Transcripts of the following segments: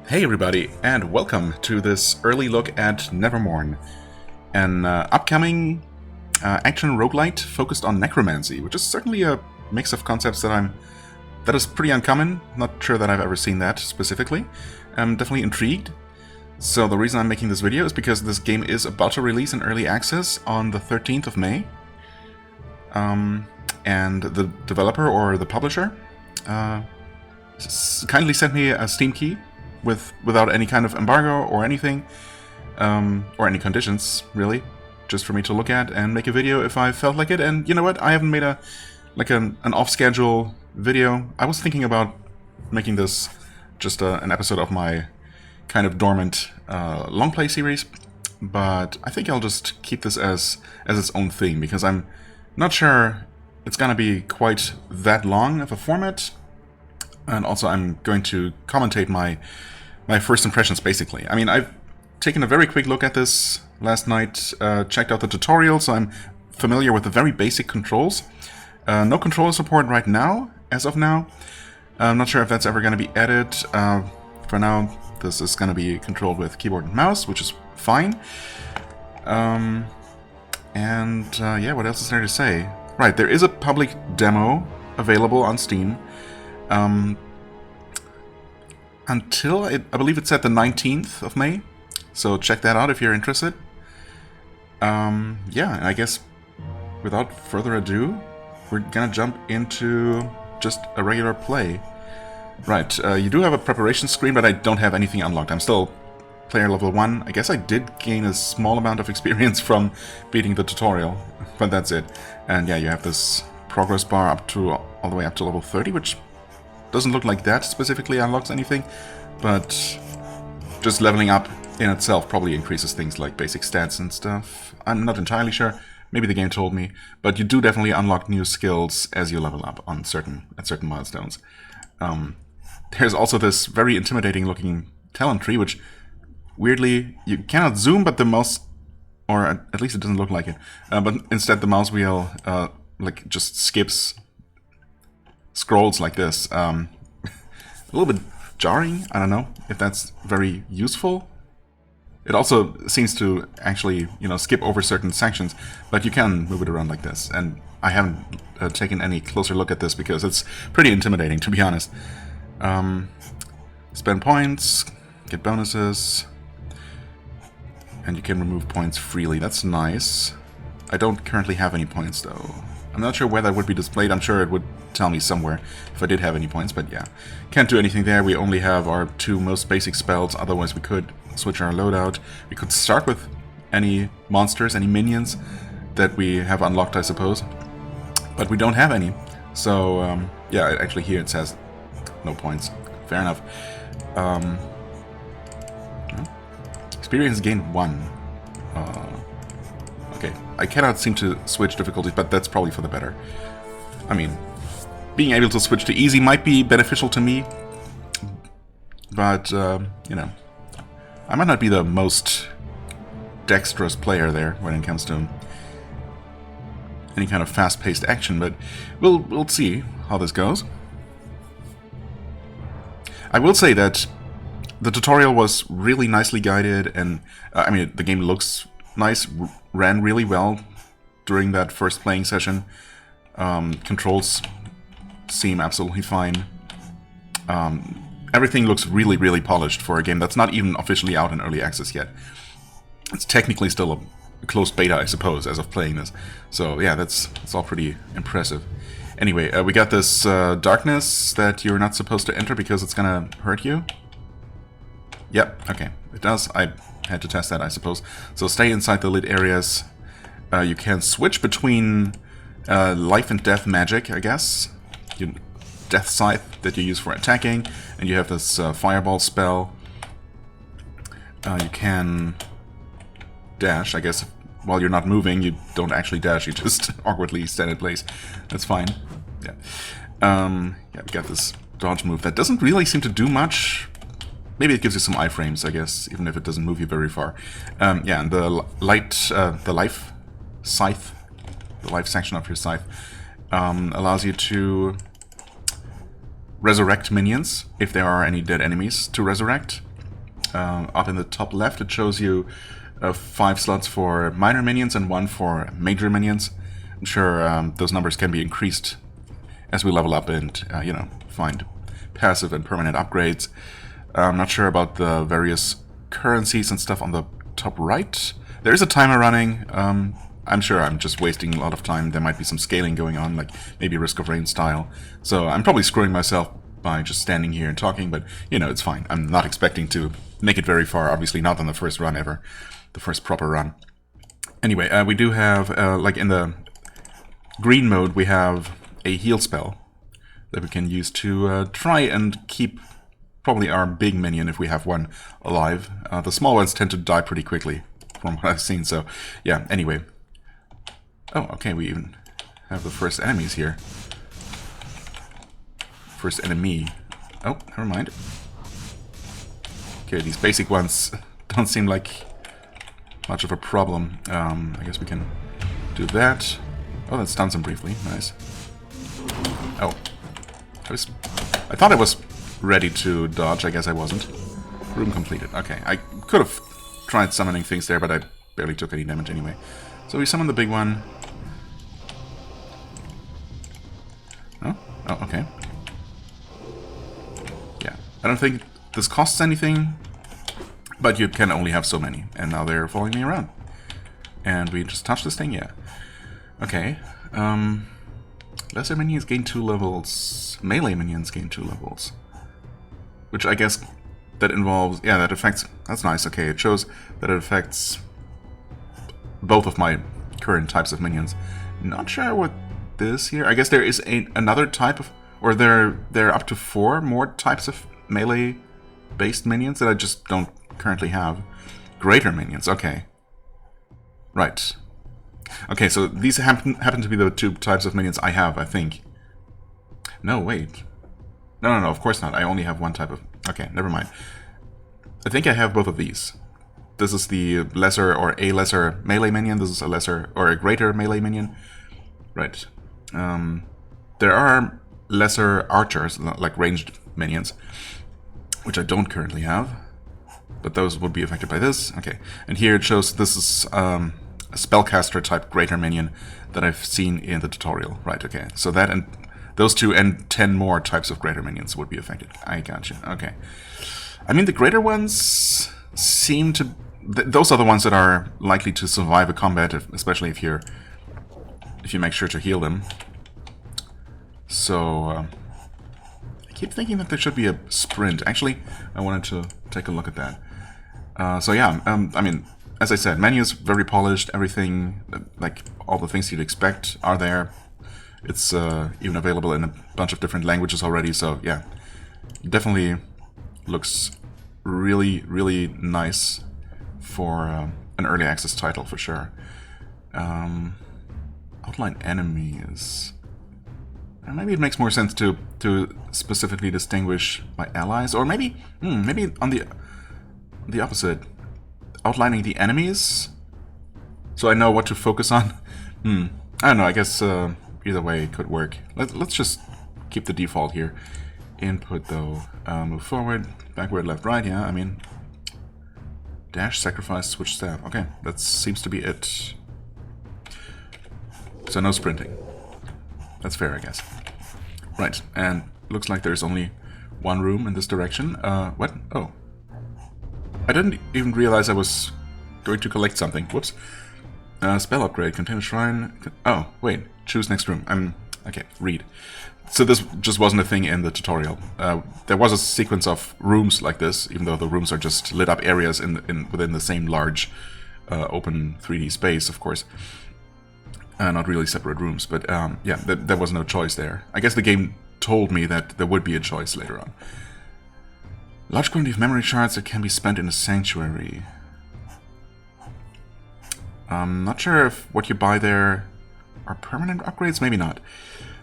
Hey everybody, and welcome to this early look at Mourn, an upcoming action roguelite focused on necromancy, which is certainly a mix of concepts that is pretty uncommon. Not sure that I've ever seen that specifically. I'm definitely intrigued. So the reason I'm making this video is because this game is about to release in early access on the 13th of May. And the developer or the publisher kindly sent me a Steam key without any kind of embargo or anything, or any conditions, really, just for me to look at and make a video if I felt like it. And you know what? I haven't made an off-schedule video. I was thinking about making this just an episode of my kind of dormant long play series, but I think I'll just keep this as its own thing, because I'm not sure it's gonna be quite that long of a format. And also I'm going to commentate my first impressions, basically. I mean, I've taken a very quick look at this last night, checked out the tutorial, so I'm familiar with the very basic controls. No controller support right now, as of now. I'm not sure if that's ever going to be added. For now, this is going to be controlled with keyboard and mouse, which is fine. Yeah, what else is there to say? Right, there is a public demo available on Steam. Until, I believe it's at the 19th of May, so check that out if you're interested. Yeah, and I guess without further ado, we're gonna jump into just a regular play. Right, you do have a preparation screen, but I don't have anything unlocked. I'm still player level 1. I guess I did gain a small amount of experience from beating the tutorial, but that's it. And yeah, you have this progress bar all the way up to level 30, which doesn't look like that specifically unlocks anything, but just leveling up in itself probably increases things like basic stats and stuff. I'm not entirely sure. Maybe the game told me, but you do definitely unlock new skills as you level up at certain milestones. There's also this very intimidating looking talent tree, which weirdly you cannot zoom, but the mouse, or at least it doesn't look like it, but instead the mouse wheel like just skips scrolls like this. A little bit jarring. I don't know if that's very useful. It also seems to actually, skip over certain sections, but you can move it around like this. And I haven't taken any closer look at this because it's pretty intimidating, to be honest. Spend points, get bonuses, and you can remove points freely. That's nice. I don't currently have any points, though. I'm not sure where that would be displayed. I'm sure it would tell me somewhere if I did have any points, but yeah. Can't do anything there. We only have our two most basic spells, otherwise we could switch our loadout. We could start with any monsters, any minions that we have unlocked, I suppose. But we don't have any. So, yeah, actually here it says no points. Fair enough. Experience gained 1. Okay, I cannot seem to switch difficulties, but that's probably for the better. I mean, being able to switch to easy might be beneficial to me, but, I might not be the most dexterous player there when it comes to any kind of fast-paced action, but we'll see how this goes. I will say that the tutorial was really nicely guided, and, I mean, the game looks nice, ran really well during that first playing session. Controls seem absolutely fine. Everything looks really, really polished for a game that's not even officially out in early access yet. It's technically still a closed beta, I suppose, as of playing this. So yeah, that's all pretty impressive. Anyway, we got this darkness that you're not supposed to enter because it's gonna hurt you. Yep, okay, it does. I had to test that, I suppose. So stay inside the lit areas. You can switch between life and death magic, I guess. Death Scythe that you use for attacking, and you have this fireball spell. You can dash, I guess. While you're not moving, you don't actually dash, you just awkwardly stand in place. That's fine. Yeah. Yeah, we got this dodge move that doesn't really seem to do much. Maybe it gives you some iframes, I guess, even if it doesn't move you very far. Yeah, and the life scythe, the life section of your scythe, allows you to resurrect minions, if there are any dead enemies to resurrect. Up in the top left, it shows you 5 slots for minor minions and 1 for major minions. I'm sure those numbers can be increased as we level up and, you know, find passive and permanent upgrades. I'm not sure about the various currencies and stuff on the top right. There is a timer running. I'm sure I'm just wasting a lot of time. There might be some scaling going on, like maybe Risk of Rain style. So I'm probably screwing myself by just standing here and talking, but, you know, it's fine. I'm not expecting to make it very far, obviously not on the first run ever. The first proper run. Anyway, we do have, like in the green mode, we have a heal spell that we can use to try and keep probably our big minion if we have one alive. The small ones tend to die pretty quickly from what I've seen, so yeah, anyway. Oh, okay, we even have the first enemies here. First enemy. Oh, never mind. Okay, these basic ones don't seem like much of a problem. I guess we can do that. Oh, that stuns him briefly. Nice. Oh. I thought I was ready to dodge. I guess I wasn't. Room completed. Okay, I could have tried summoning things there, but I barely took any damage anyway. So we summon the big one. Oh? Oh, okay. Yeah. I don't think this costs anything, but you can only have so many. And now they're following me around. And we just touch this thing? Yeah. Okay. Lesser minions gain 2 levels. Melee minions gain 2 levels. Which I guess that involves... Yeah, that affects... That's nice. Okay, it shows that it affects both of my current types of minions. Not sure what this here... I guess there is another type of... Or there are up to 4 more types of melee-based minions that I just don't currently have. Greater minions, okay. Right. Okay, so these happen to be the 2 types of minions I have, I think. No, wait. No, of course not. I only have 1 type of... Okay, never mind. I think I have both of these. This is the lesser or a lesser melee minion. This is a lesser or a greater melee minion. Right. There are lesser archers, like ranged minions, which I don't currently have. But those would be affected by this. Okay. And here it shows this is a spellcaster type greater minion that I've seen in the tutorial. Right, okay. So that and those 2 and 10 more types of greater minions would be affected. I gotcha. Okay. I mean, the greater ones seem to... those are the ones that are likely to survive a combat, especially if you make sure to heal them. So, I keep thinking that there should be a sprint. Actually, I wanted to take a look at that. So yeah, I mean, as I said, menu is very polished. Everything, like all the things you'd expect, are there. It's even available in a bunch of different languages already. So yeah, definitely looks really, really nice for an early access title for sure. Outline enemies. Maybe it makes more sense to specifically distinguish my allies, or maybe maybe on the opposite, outlining the enemies, so I know what to focus on. I don't know. I guess either way it could work. Let's just keep the default here. Input though. Move forward, backward, left, right. Yeah, I mean, dash, sacrifice, switch staff. Okay, that seems to be it. So no sprinting. That's fair, I guess. Right, and looks like there's only 1 room in this direction. What? Oh. I didn't even realize I was going to collect something. Whoops. Spell upgrade, contain a shrine. Oh, wait. Choose next room. Okay, read. So this just wasn't a thing in the tutorial. There was a sequence of rooms like this, even though the rooms are just lit up areas within the same large open 3D space, of course. Not really separate rooms, but yeah, there was no choice there. I guess the game told me that there would be a choice later on. Large quantity of memory shards that can be spent in a sanctuary. Not sure if what you buy there are permanent upgrades, maybe not.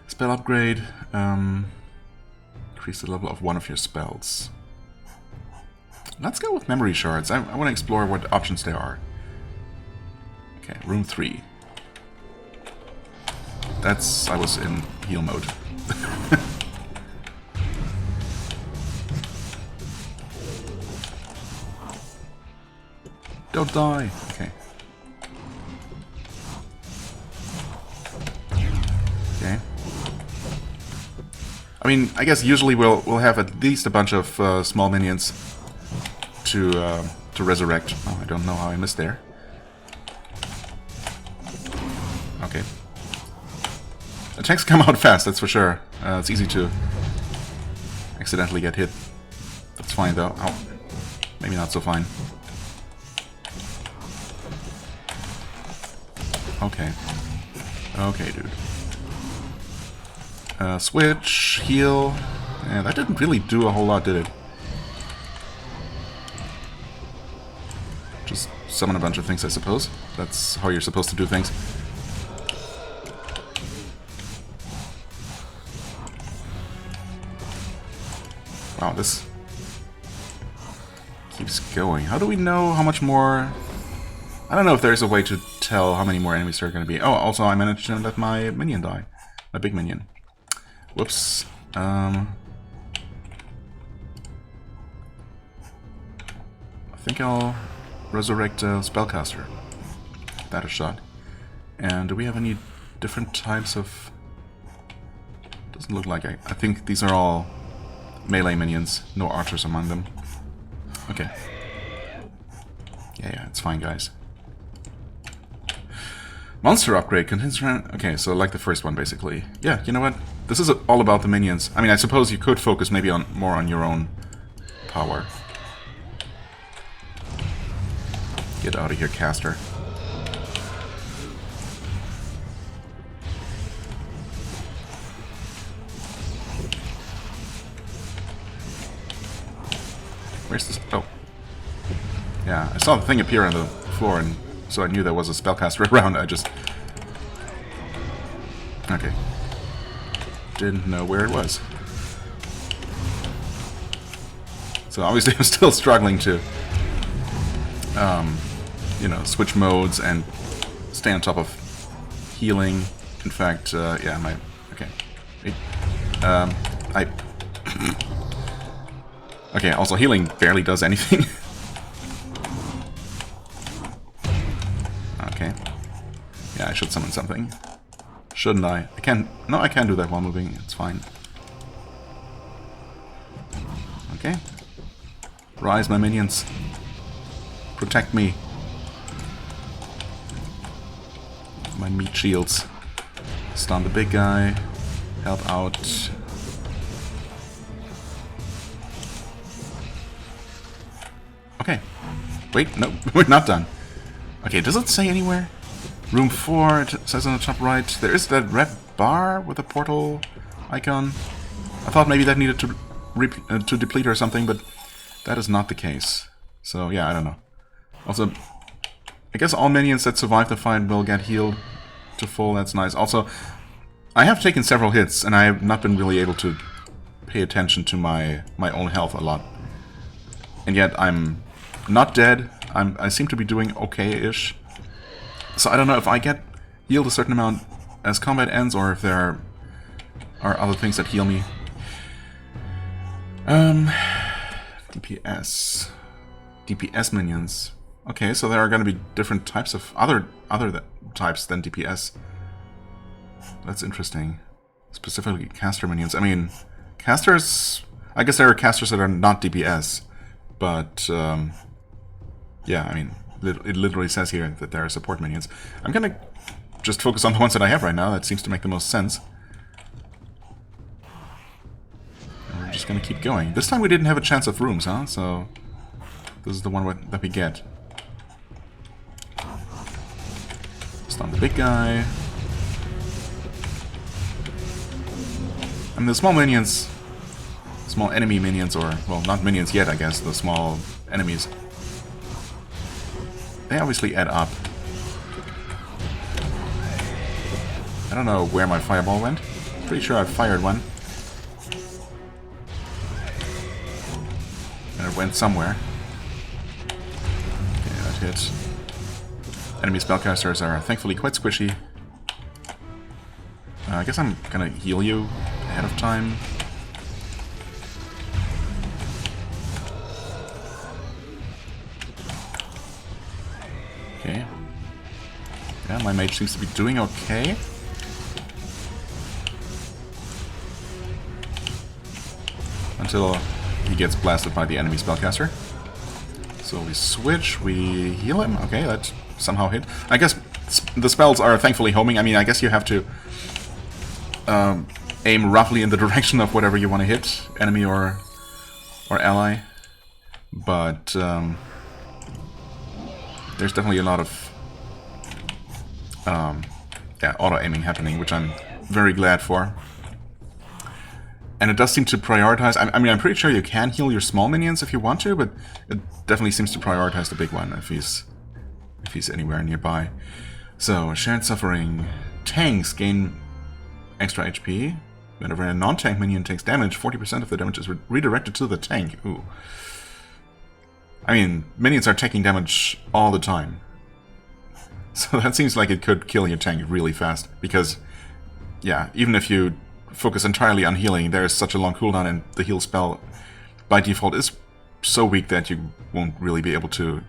Spell upgrade, increase the level of 1 of your spells. Let's go with memory shards. I want to explore what options there are. Okay, room 3. I was in heal mode. Don't die. Okay. Okay. I mean, I guess usually we'll have at least a bunch of small minions to resurrect. Oh, I don't know how I missed there. Okay. Attacks come out fast, that's for sure. It's easy to accidentally get hit. That's fine though. Ow. Maybe not so fine. Okay. Okay, dude. Switch, heal. Yeah, that didn't really do a whole lot, did it? Just summon a bunch of things, I suppose. That's how you're supposed to do things. Wow, this keeps going. How do we know how much more... I don't know if there's a way to tell how many more enemies there are going to be. Oh, also I managed to let my minion die. My big minion. Whoops. I think I'll resurrect a spellcaster. That a shot. And do we have any different types of... Doesn't look like I think these are all melee minions. No archers among them. Okay. Yeah, it's fine, guys. Monster upgrade contains... Okay, so like the first one, basically. Yeah, you know what? This is all about the minions. I mean, I suppose you could focus maybe on more on your own power. Get out of here, caster. Where's this? Oh. Yeah, I saw the thing appear on the floor, and so I knew there was a spellcaster around. I just... Okay. Didn't know where it was. So obviously I'm still struggling to, you know, switch modes and stay on top of healing. In fact, yeah, my... Okay. Okay, also healing barely does anything. Okay. Yeah, I should summon something. Shouldn't I? I can't... No, I can't do that while moving. It's fine. Okay. Rise, my minions. Protect me. My meat shields. Stun the big guy. Help out. Okay. Wait, no, we're not done. Okay, does it say anywhere? Room 4, it says on the top right. There is that red bar with a portal icon. I thought maybe that needed to deplete or something, but that is not the case. So yeah, I don't know. Also, I guess all minions that survive the fight will get healed to full. That's nice. Also, I have taken several hits, and I have not been really able to pay attention to my own health a lot. And yet I'm not dead. I seem to be doing okay-ish. So I don't know if I get healed a certain amount as combat ends, or if there are other things that heal me. DPS. DPS minions. Okay, so there are going to be different types of other types than DPS. That's interesting. Specifically caster minions. I mean, casters... I guess there are casters that are not DPS. But, yeah, I mean... It literally says here that there are support minions. I'm gonna just focus on the ones that I have right now. That seems to make the most sense. And we're just gonna keep going. This time we didn't have a chance of rooms, huh? So this is the one that we get. Stun the big guy. And the small minions... Small enemy minions, or... Well, not minions yet, I guess. The small enemies... They obviously add up. I don't know where my fireball went. Pretty sure I fired one. And it went somewhere. Okay, that hit. Enemy spellcasters are thankfully quite squishy. I guess I'm gonna heal you ahead of time. Yeah, my mage seems to be doing okay. Until he gets blasted by the enemy spellcaster. So we switch, we heal him. Okay, that somehow hit. I guess the spells are thankfully homing. I mean, I guess you have to aim roughly in the direction of whatever you want to hit, enemy or ally. But there's definitely a lot of yeah, auto-aiming happening, which I'm very glad for. And it does seem to prioritize... I mean, I'm pretty sure you can heal your small minions if you want to, but it definitely seems to prioritize the big one if he's anywhere nearby. So, shared suffering. Tanks gain extra HP. Whenever a non-tank minion takes damage, 40% of the damage is redirected to the tank. Ooh. I mean, minions are taking damage all the time. So that seems like it could kill your tank really fast. Because, yeah, even if you focus entirely on healing, there is such a long cooldown, and the heal spell by default is so weak that you won't really be able to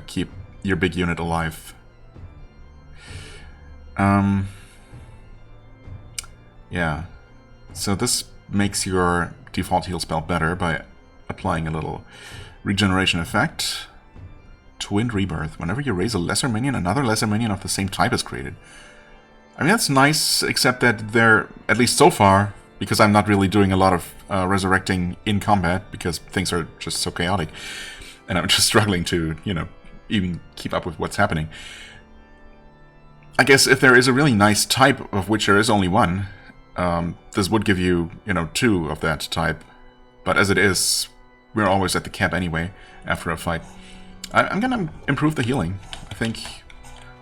keep your big unit alive. Yeah, so this makes your default heal spell better by applying a little regeneration effect. Twin Rebirth. Whenever you raise a lesser minion, another lesser minion of the same type is created. I mean, that's nice, except that they're, at least so far, because I'm not really doing a lot of resurrecting in combat, because things are just so chaotic, and I'm just struggling to, you know, even keep up with what's happening. I guess if there is a really nice type, of which there is only one, this would give you, you know, 2 of that type. But as it is, we're always at the cap anyway, after a fight. I'm gonna improve the healing. I think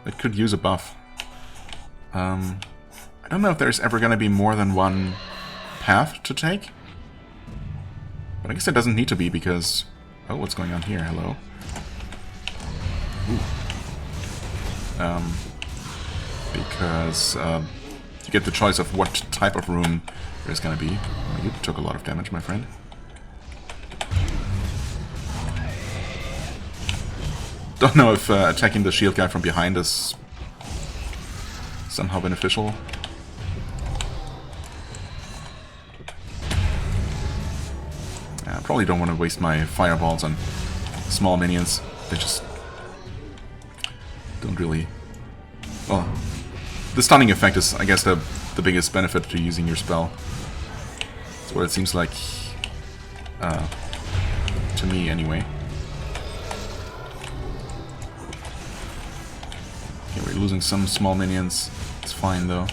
it could use a buff. I don't know if there's ever gonna be more than one path to take. But I guess it doesn't need to be because... Oh, what's going on here? Hello? Ooh. Because you get the choice of what type of room there's gonna be. Oh, you took a lot of damage, my friend. Don't know if attacking the shield guy from behind is somehow beneficial. I probably don't want to waste my fireballs on small minions. They just don't really... Well, the stunning effect is, I guess, the biggest benefit to using your spell. That's what it seems like to me, anyway. Okay, we're losing some small minions. It's fine, though.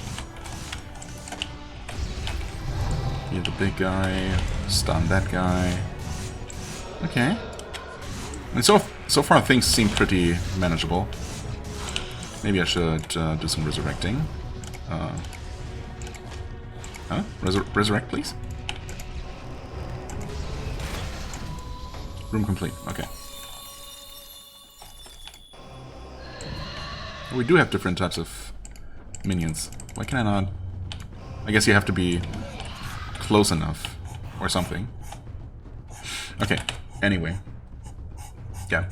Heal the big guy. Stun that guy. Okay. And so far things seem pretty manageable. Maybe I should do some resurrecting. Huh? Resurrect, please? Room complete. Okay. We do have different types of minions. Why can I not... I guess you have to be close enough. Or something. Okay. Anyway. Yeah.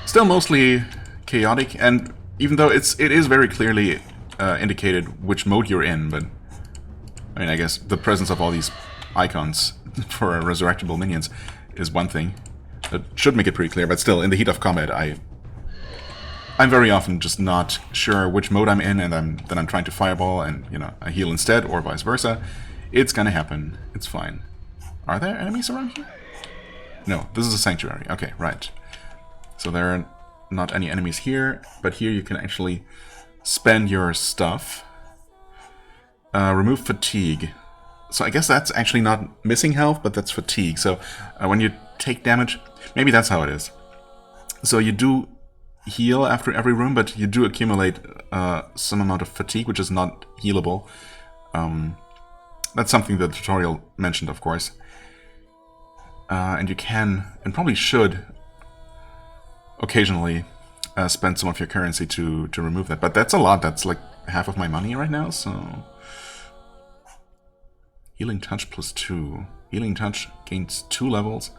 Still mostly chaotic, and even though it is very clearly indicated which mode you're in, but I mean, I guess the presence of all these icons for resurrectable minions is one thing. That should make it pretty clear, but still, in the heat of combat, I'm very often just not sure which mode I'm in, and then I'm trying to fireball, and, you know, I heal instead, or vice versa. It's gonna happen. It's fine. Are there enemies around here? No, this is a sanctuary. Okay, right. So there are not any enemies here, but here you can actually spend your stuff. Remove fatigue. So I guess that's actually not missing health, but that's fatigue. So when you take damage, maybe that's how it is. So you do heal after every room, but you do accumulate some amount of fatigue, which is not healable. That's something the tutorial mentioned, of course. And you can, and probably should, occasionally spend some of your currency to remove that. But that's a lot. That's like half of my money right now, so... Healing Touch +2. Healing Touch gains 2 levels.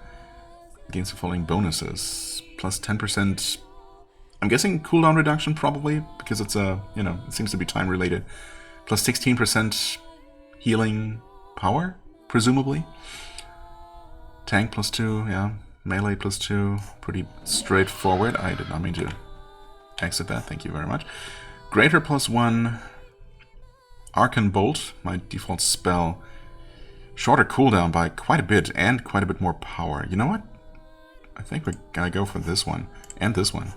Gains the following bonuses. Plus 10% I'm guessing cooldown reduction probably, because it's a, you know, it seems to be time related. Plus 16% healing power, presumably. Tank plus 2, yeah. Melee plus 2, pretty straightforward. I did not mean to exit that, thank you very much. Greater plus 1. Arcane Bolt, my default spell. Shorter cooldown by quite a bit, and quite a bit more power. You know what? I think we're gonna go for this one, and this one.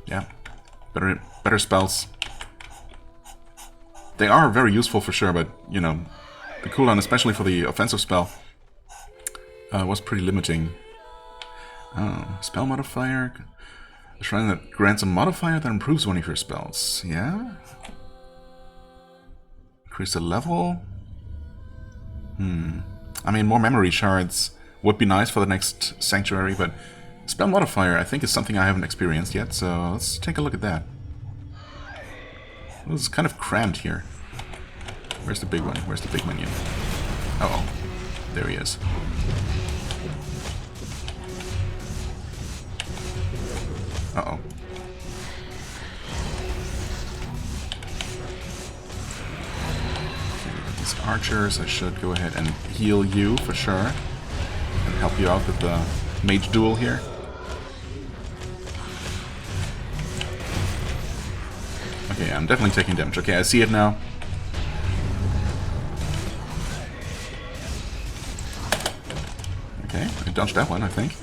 Yeah, better spells. They are very useful for sure, but, you know, the cooldown, especially for the offensive spell, was pretty limiting. Oh, spell modifier. A shrine that grants a modifier that improves one of your spells. Yeah? Increase the level? I mean, more memory shards would be nice for the next sanctuary, but spell modifier, I think, is something I haven't experienced yet, so let's take a look at that. This is kind of cramped here. Where's the big one? Where's the big minion? Uh-oh. There he is. Uh-oh. These archers, I should go ahead and heal you for sure. And help you out with the mage duel here. Okay, I'm definitely taking damage. Okay, I see it now. Okay, I dodged that one, I think.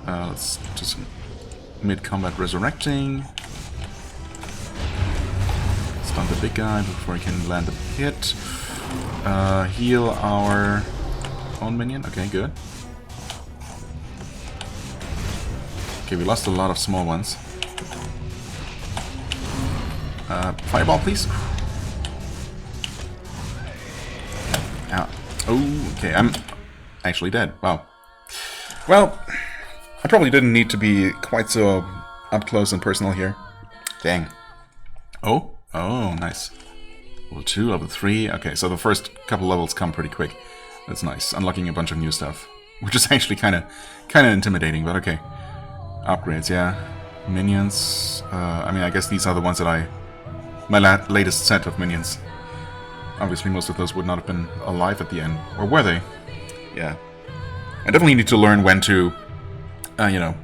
Let's just mid-combat resurrecting. Stun the big guy before he can land a hit. Heal our own minion. Okay, good. Okay, we lost a lot of small ones. Fireball, please. Ow. Oh, okay, I'm actually dead. Wow. Well, I probably didn't need to be quite so up close and personal here. Dang. Oh, nice. Level 2, level 3. Okay, so the first couple levels come pretty quick. That's nice. Unlocking a bunch of new stuff, which is actually kind of intimidating, but okay. Upgrades, yeah. Minions. I mean, I guess these are the ones that my latest set of minions. Obviously, most of those would not have been alive at the end. Or were they? Yeah. I definitely need to learn when to, you know,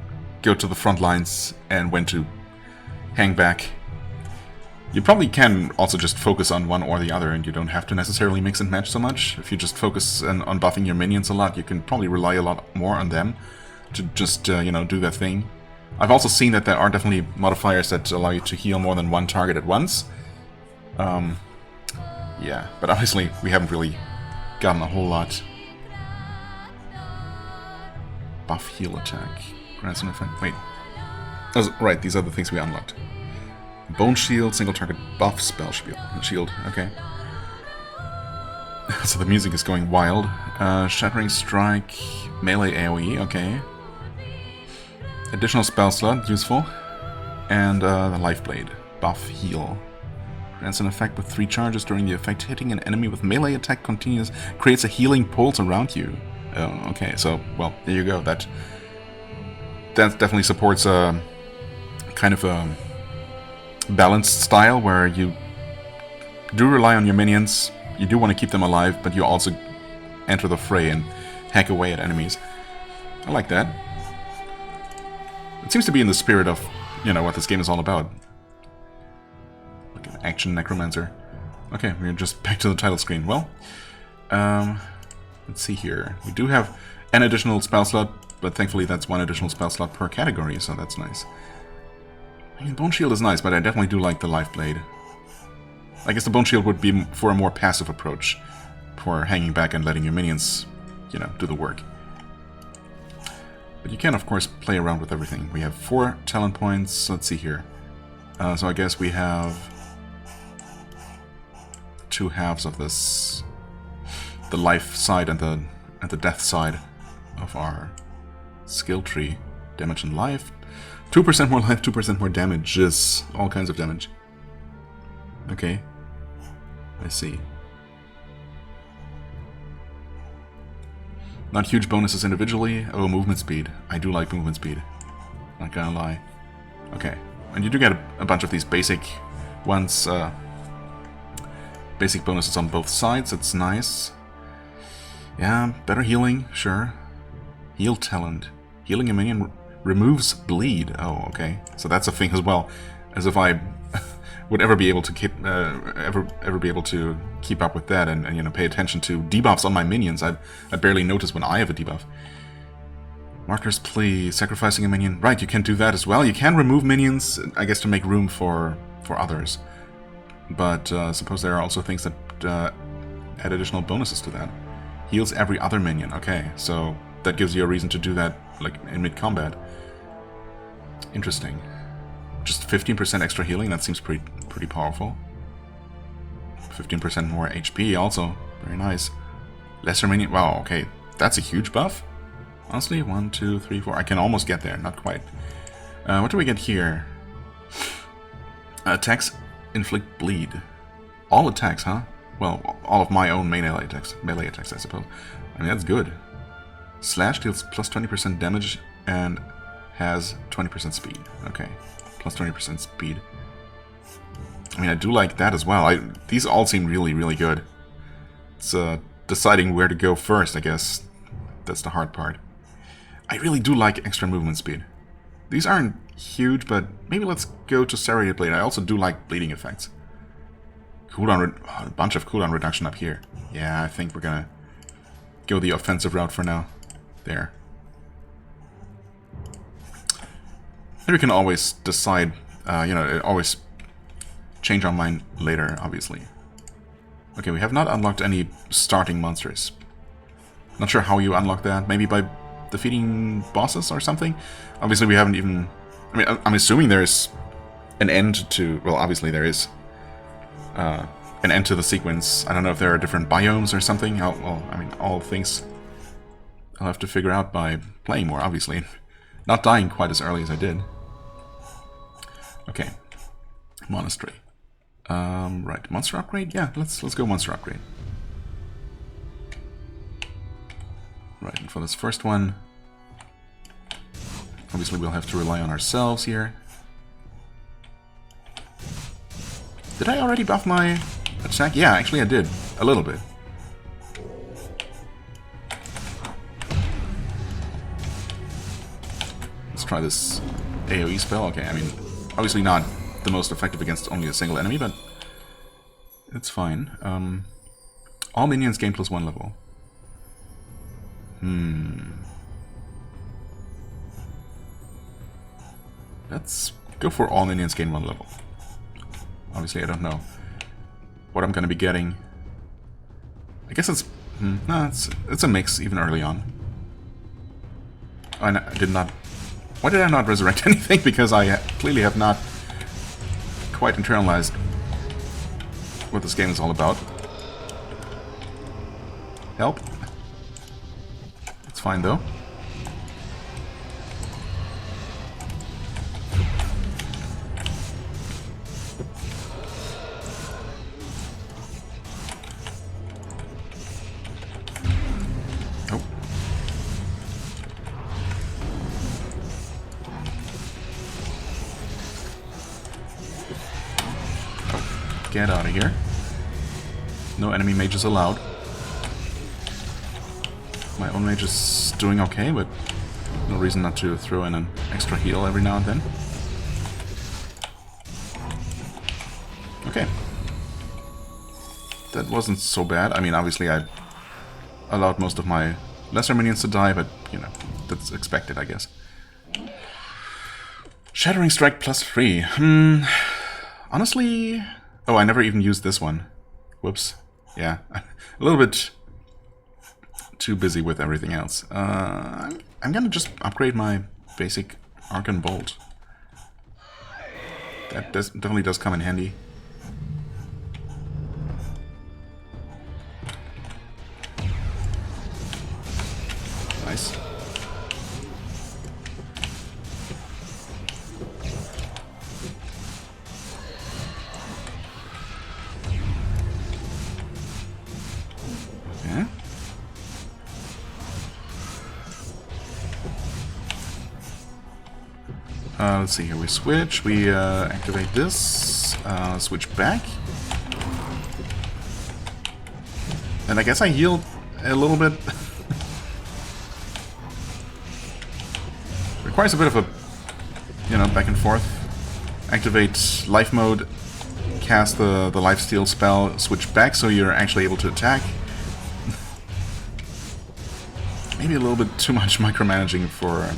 go to the front lines and when to hang back. You probably can also just focus on one or the other, and you don't have to necessarily mix and match so much. If you just focus on buffing your minions a lot, you can probably rely a lot more on them to just, you know, do their thing. I've also seen that there are definitely modifiers that allow you to heal more than one target at once. Yeah, but obviously we haven't really gotten a whole lot. Buff heal attack. Grants an effect. Wait. Oh, right, these are the things we unlocked. Bone shield, single target buff spell shield. Okay. So the music is going wild. Shattering strike, melee AoE. Okay. Additional spell slot, useful. And the life blade, buff heal. Grants an effect with 3 charges during the effect. Hitting an enemy with melee attack continues, creates a healing pulse around you. Oh, okay, so, well, there you go. That definitely supports a kind of a balanced style where you do rely on your minions, you do want to keep them alive, but you also enter the fray and hack away at enemies. I like that. It seems to be in the spirit of, you know, what this game is all about. Like an action necromancer. Okay, we're just back to the title screen. Well, let's see here. We do have an additional spell slot, but thankfully that's one additional spell slot per category, so that's nice. I mean, Bone Shield is nice, but I definitely do like the Life Blade. I guess the Bone Shield would be for a more passive approach, for hanging back and letting your minions, you know, do the work. But you can, of course, play around with everything. We have 4 talent points. Let's see here. So I guess we have 2 halves of this, the life side and the death side of our skill tree. Damage and life. 2% more life, 2% more damage. Just all kinds of damage. Okay. I see. Not huge bonuses individually. Oh, movement speed. I do like movement speed. Not gonna lie. Okay. And you do get a bunch of these basic ones, basic bonuses on both sides. That's nice. Yeah, better healing, sure. Heal talent. Healing a minion removes bleed. Oh, okay. So that's a thing as well. As if I would ever be able to keep ever be able to keep up with that and you know, pay attention to debuffs on my minions. I barely notice when I have a debuff. Marker's Plea, sacrificing a minion. Right, you can do that as well. You can remove minions, I guess, to make room for others. But suppose there are also things that add additional bonuses to that. Heals every other minion. Okay, so that gives you a reason to do that, like, in mid-combat. Interesting. Just 15% extra healing, that seems pretty powerful. 15% more HP also. Very nice. Lesser minion. Wow, okay. That's a huge buff. Honestly, 1, 2, 3, 4. I can almost get there, not quite. What do we get here? Attacks inflict bleed. All attacks, huh? Well, all of my own melee attacks, I suppose. I mean, that's good. Slash deals plus 20% damage and has 20% speed. Okay, plus 20% speed. I mean, I do like that as well. These all seem really, really good. It's deciding where to go first, I guess. That's the hard part. I really do like extra movement speed. These aren't huge, but maybe let's go to Serrated Blade. I also do like bleeding effects. Cooldown, a bunch of cooldown reduction up here. Yeah, I think we're gonna go the offensive route for now. There. And we can always decide, you know, always change our mind later, obviously. Okay, we have not unlocked any starting monsters. Not sure how you unlock that. Maybe by defeating bosses or something? Obviously we haven't even... I mean, I'm assuming there's an end to... Well, obviously there is an end to the sequence. I don't know if there are different biomes or something. Well, I mean, all things I'll have to figure out by playing more, obviously. Not dying quite as early as I did. Okay. Monastery. Right. Monster upgrade? Yeah, let's go monster upgrade. Right, and for this first one, obviously we'll have to rely on ourselves here. Did I already buff my attack? Yeah, actually I did. A little bit. Let's try this AoE spell. Okay, I mean, obviously not the most effective against only a single enemy, but it's fine. All minions gain +1 level. Let's go for all minions gain 1 level. Obviously, I don't know what I'm going to be getting. I guess it's... no, it's a mix, even early on. I did not... Why did I not resurrect anything? Because I clearly have not quite internalized what this game is all about. Help. It's fine, though. Oh. Oh. Get out of here. No enemy mages allowed. My own mage is doing okay, but no reason not to throw in an extra heal every now and then. Okay. That wasn't so bad. I mean, obviously I allowed most of my lesser minions to die, but, you know, that's expected, I guess. Shattering Strike +3. Honestly... Oh, I never even used this one. Whoops. Yeah. A little bit... too busy with everything else. I'm gonna just upgrade my basic Arcane Bolt. That definitely does come in handy. Nice. Okay. Let's see here. We switch. We activate this. Switch back. And I guess I healed a little bit. Requires a bit of a, you know, back and forth. Activate life mode. Cast the lifesteal spell. Switch back so you're actually able to attack. Maybe a little bit too much micromanaging for...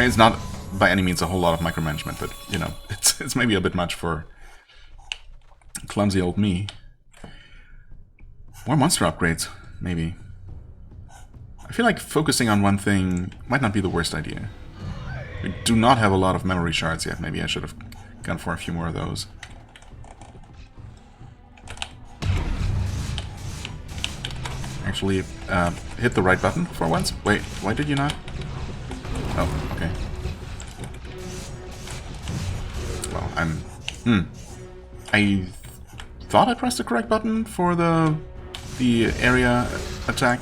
It's not by any means a whole lot of micromanagement, but, you know, it's maybe a bit much for clumsy old me. More monster upgrades, maybe. I feel like focusing on one thing might not be the worst idea. We do not have a lot of memory shards yet. Maybe I should have gone for a few more of those. Actually, hit the right button for once. Wait, why did you not? Oh, okay. Well, I thought I pressed the correct button for the area attack.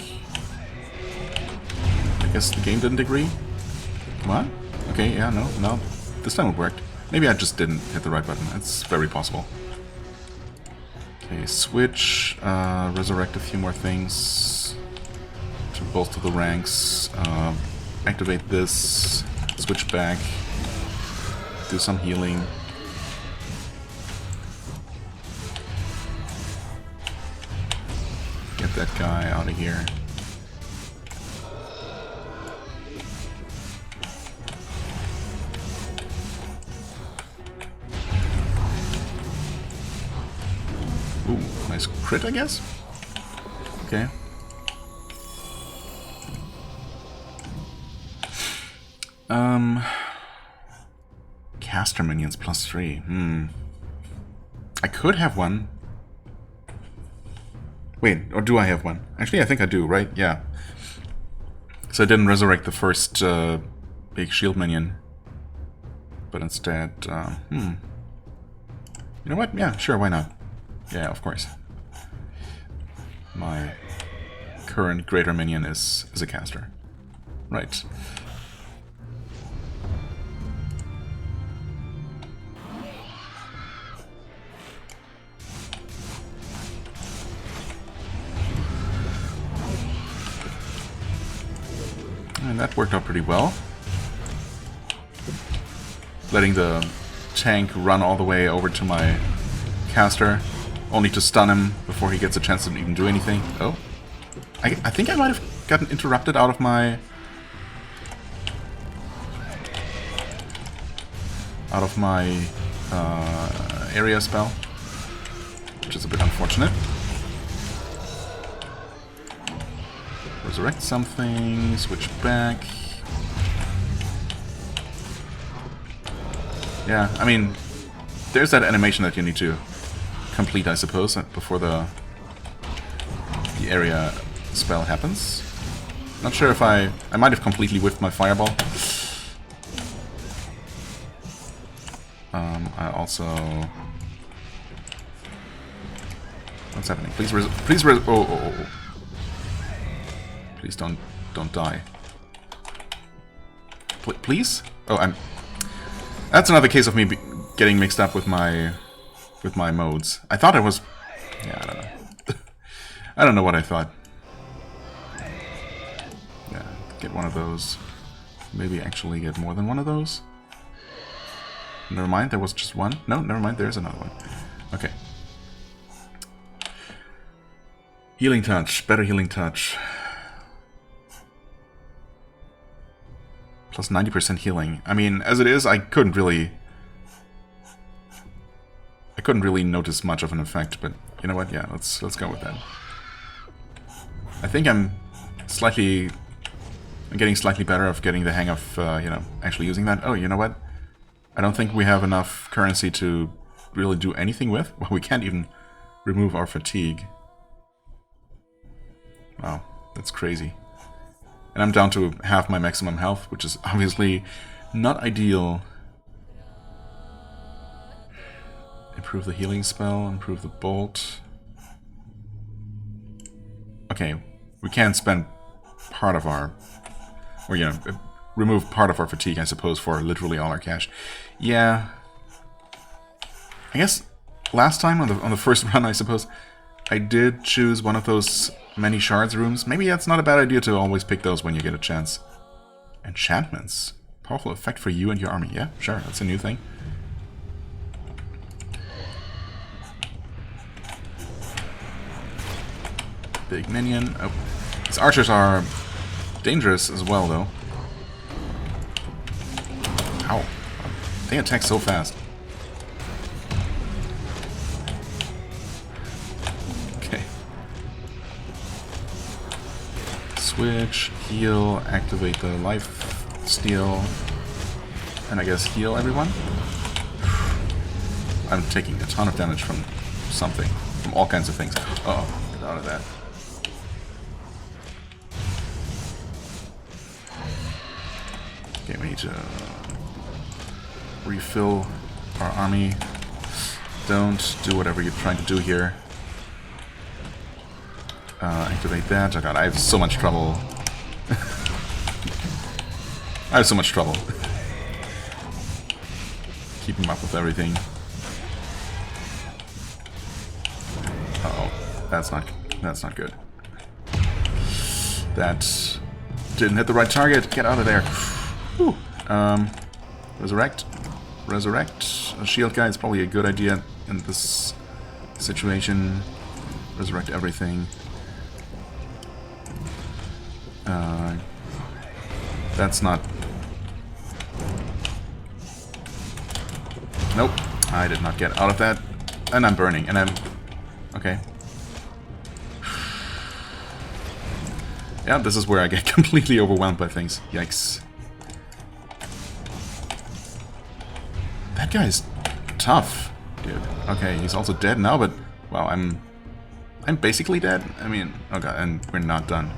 I guess the game didn't agree. Come on. Okay, yeah, no. This time it worked. Maybe I just didn't hit the right button. It's very possible. Okay, switch. Resurrect a few more things to bolster the ranks. Activate this. Switch back. Do some healing. Get that guy out of here. Ooh, nice crit, I guess? Okay. Caster minions +3. I could have one. Wait, or do I have one? Actually, I think I do, right? Yeah. So I didn't resurrect the first big shield minion. But instead, You know what? Yeah, sure, why not? Yeah, of course. My current greater minion is a caster. Right. And that worked out pretty well. Letting the tank run all the way over to my caster, only to stun him before he gets a chance to even do anything. Oh. I think I might have gotten interrupted out of my... area spell, which is a bit unfortunate. Resurrect something, switch back. Yeah, I mean, there's that animation that you need to complete, I suppose, before the area spell happens. Not sure if I might have completely whiffed my fireball. I also... What's happening? Please oh. Please don't die. Please? Oh, That's another case of me getting mixed up with my modes. I thought it was... Yeah, I don't know. I don't know what I thought. Yeah, get one of those. Maybe actually get more than one of those. Never mind, there was just one. No, never mind, there's another one. Okay. Healing touch, better healing touch. Plus 90% healing. I mean, as it is, I couldn't really notice much of an effect, but you know what? Yeah, let's go with that. I think I'm getting slightly better of getting the hang of you know, actually using that. Oh, you know what? I don't think we have enough currency to really do anything with. Well, we can't even remove our fatigue. Wow, that's crazy. And I'm down to half my maximum health, which is obviously not ideal. Improve the healing spell, improve the bolt. Okay, we can spend part of our... Or, you know, remove part of our fatigue, I suppose, for literally all our cash. Yeah. I guess last time on the first run, I suppose, I did choose one of those many shards rooms. Maybe that's not a bad idea to always pick those when you get a chance. Enchantments. Powerful effect for you and your army. Yeah, sure, that's a new thing. Big minion. Oh, these archers are dangerous as well, though. Ow. They attack so fast. Okay. Switch, heal, activate the life steal, and I guess heal everyone. I'm taking a ton of damage from something, from all kinds of things. Uh-oh, get out of that. Okay, we need to refill our army. Don't do whatever you're trying to do here. Activate that. Oh god, I have so much trouble. I have so much trouble keeping up with everything. Uh-oh, that's not good. That didn't hit the right target. Get out of there. Whew. Resurrect. A shield guy is probably a good idea in this situation. Resurrect everything. That's not... Nope. I did not get out of that. And I'm burning. And I'm... Okay. Yeah, this is where I get completely overwhelmed by things. Yikes. That guy's tough, dude. Okay, he's also dead now, but... Wow, I'm basically dead. I mean... Oh god, and we're not done.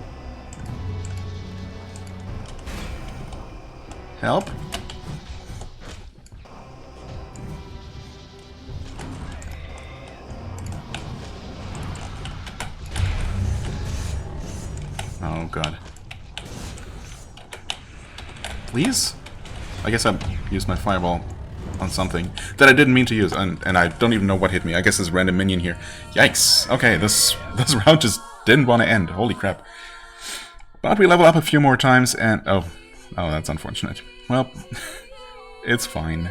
Help? Oh god. Please? I guess I used my fireball on something that I didn't mean to use, and I don't even know what hit me. I guess this random minion here. Yikes. Okay, this round just didn't want to end. Holy crap. But we level up a few more times, and... Oh, that's unfortunate. Well, it's fine.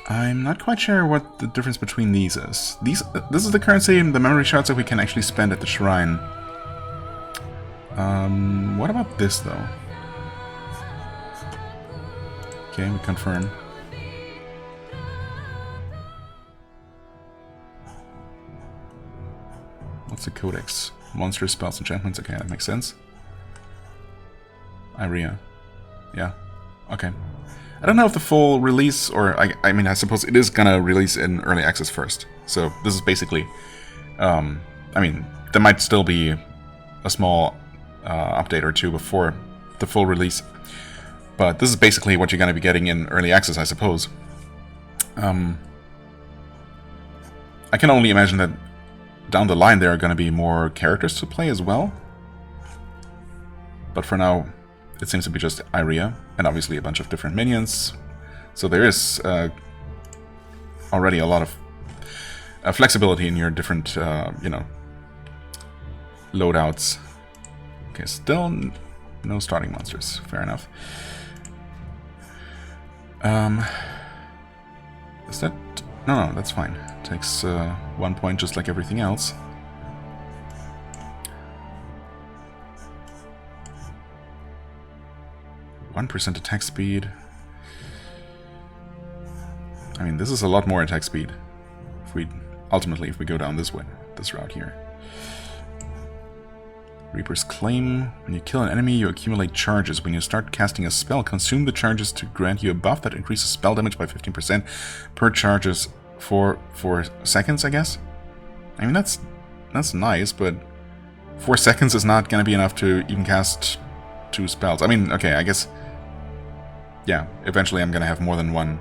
I'm not quite sure what the difference between these is. This is the currency and the memory shards that we can actually spend at the shrine. What about this, though? Okay, we confirm. What's the codex? Monsters, spells, enchantments. Okay, that makes sense. Iria. Yeah. Okay. I don't know if the full release, or I mean, I suppose it is gonna release in early access first. So this is basically, I mean, there might still be a small update or two before the full release, but this is basically what you're gonna be getting in early access, I suppose. I can only imagine that down the line there are gonna be more characters to play as well. But for now, it seems to be just Iria, and obviously a bunch of different minions. So there is already a lot of flexibility in your different, you know, loadouts. Okay, still no starting monsters. Fair enough. Is that... No, that's fine. Takes 1 point just like everything else. 1% attack speed. I mean, this is a lot more attack speed. If we ultimately go down this way, this route here. Reaper's Claim. When you kill an enemy, you accumulate charges. When you start casting a spell, consume the charges to grant you a buff that increases spell damage by 15% per charges for 4 seconds, I guess? I mean, that's nice, but 4 seconds is not going to be enough to even cast 2 spells. I mean, okay, I guess... Yeah, eventually I'm going to have more than one...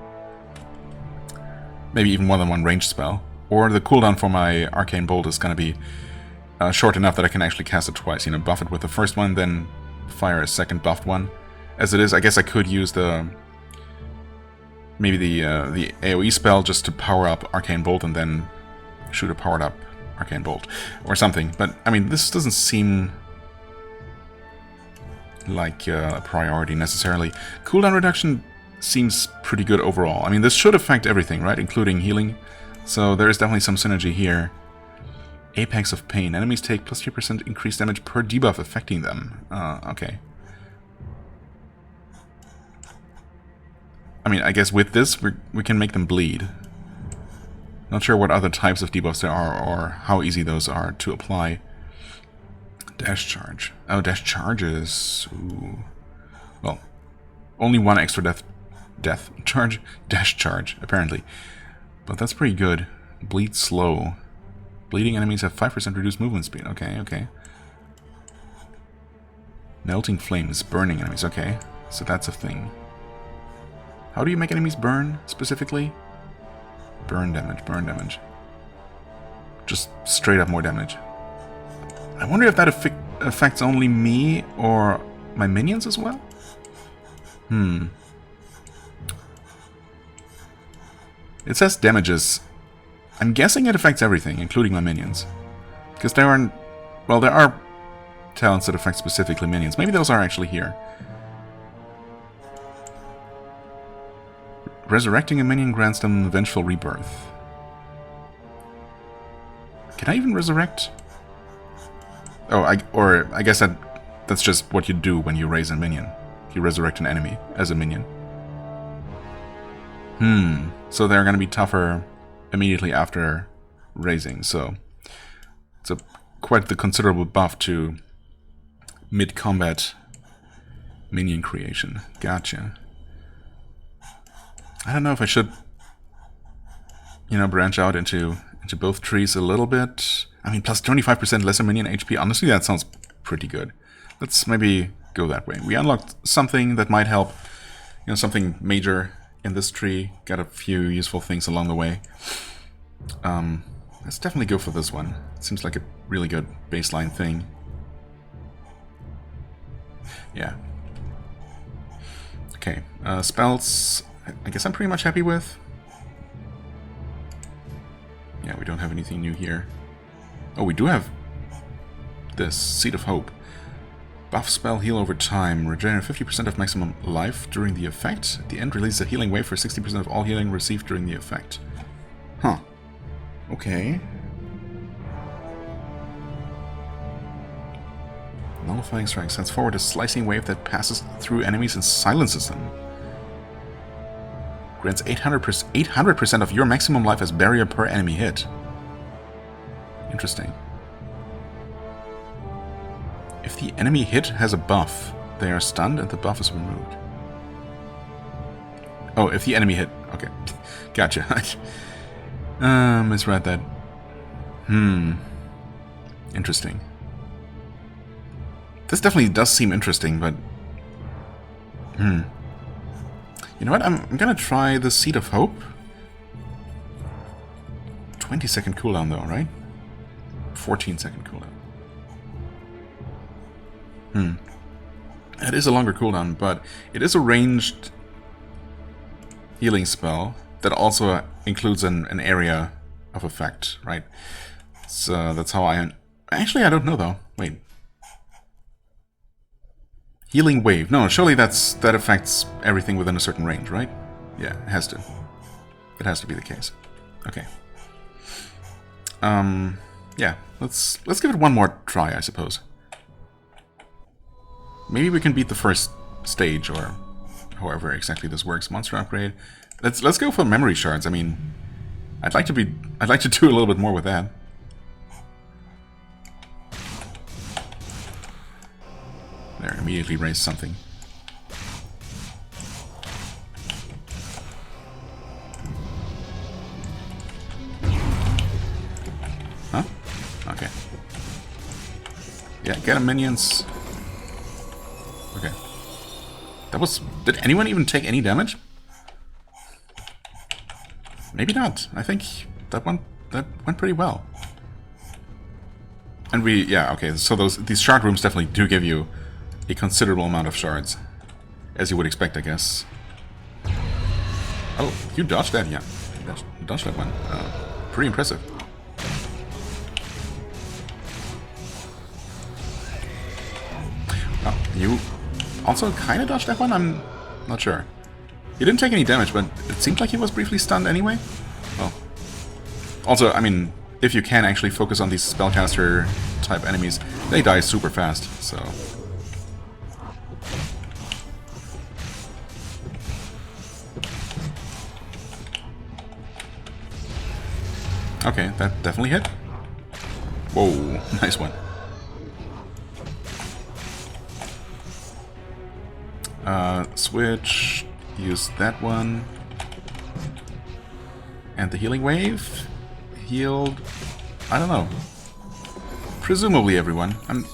Maybe even more than one ranged spell. Or the cooldown for my Arcane Bolt is going to be short enough that I can actually cast it twice. You know, buff it with the first one, then fire a second buffed one. as it is. I guess I could use maybe the AoE spell just to power up Arcane Bolt and then shoot a powered up Arcane Bolt or something. But I mean, this doesn't seem like a priority necessarily. Cooldown reduction seems pretty good overall. I mean, this should affect everything, right? Including healing. So there is definitely some synergy here. Apex of Pain. Enemies take plus 3% increased damage per debuff affecting them. Okay. I mean, I guess with this, we can make them bleed. Not sure what other types of debuffs there are or how easy those are to apply. Dash charge. Oh, dash charges. Ooh. Well, only one extra death charge. Dash charge, apparently. But that's pretty good. Bleed slow. Bleeding enemies have 5% reduced movement speed. Okay, okay. Melting flames. Burning enemies. Okay, so that's a thing. How do you make enemies burn, specifically? Burn damage, burn damage. Just straight up more damage. I wonder if that affects only me or my minions as well? It says damages. I'm guessing it affects everything, including my minions. Because there aren't... Well, there are talents that affect specifically minions. Maybe those are actually here. Resurrecting a minion grants them vengeful rebirth. Can I even resurrect? Oh, I guess that's just what you do when you raise a minion. You resurrect an enemy as a minion. So they're going to be tougher immediately after raising, so it's quite the considerable buff to mid-combat minion creation. Gotcha. I don't know if I should, you know, branch out into both trees a little bit. I mean, plus 25% lesser minion HP. Honestly, that sounds pretty good. Let's maybe go that way. We unlocked something that might help, you know, something major in this tree. Got a few useful things along the way. Let's definitely go for this one. It seems like a really good baseline thing. Yeah. Okay, spells, I guess I'm pretty much happy with. Yeah, we don't have anything new here. Oh, we do have this, Seed of Hope. Buff spell, heal over time. Regenerate 50% of maximum life during the effect. At the end, release a healing wave for 60% of all healing received during the effect. Huh. Okay. Nullifying Strike sends forward a slicing wave that passes through enemies and silences them. Grants 800% of your maximum life as barrier per enemy hit. Interesting. If the enemy hit has a buff, they are stunned and the buff is removed. Oh, if the enemy hit... Okay. Gotcha. Misread that. Interesting. This definitely does seem interesting, but... You know what? I'm gonna try the Seed of Hope. 20-second cooldown though, right? 14-second cooldown. It is a longer cooldown, but it is a ranged healing spell that also includes an area of effect, right? So that's how I... Actually, I don't know though. Wait. Healing Wave. No, surely that affects everything within a certain range, right? Yeah, it has to. It has to be the case. Okay. Yeah, let's give it one more try, I suppose. Maybe we can beat the first stage, or however exactly this works. Monster upgrade. Let's go for memory shards. I mean, I'd like to do a little bit more with that. There, immediately raise something. Huh? Okay. Yeah, get him, minions. Okay. That was... Did anyone even take any damage? Maybe not. I think that went pretty well. And yeah, okay, so these shard rooms definitely do give you a considerable amount of shards. As you would expect, I guess. Oh, you dodged that, yeah. Dodged that one. Pretty impressive. Oh, you also kind of dodged that one? I'm not sure. He didn't take any damage, but it seemed like he was briefly stunned anyway. Well, also, I mean, if you can actually focus on these spellcaster-type enemies, they die super fast, so... Okay, that definitely hit. Whoa, nice one. Switch, use that one. And the healing wave healed, I don't know. Presumably everyone. I'm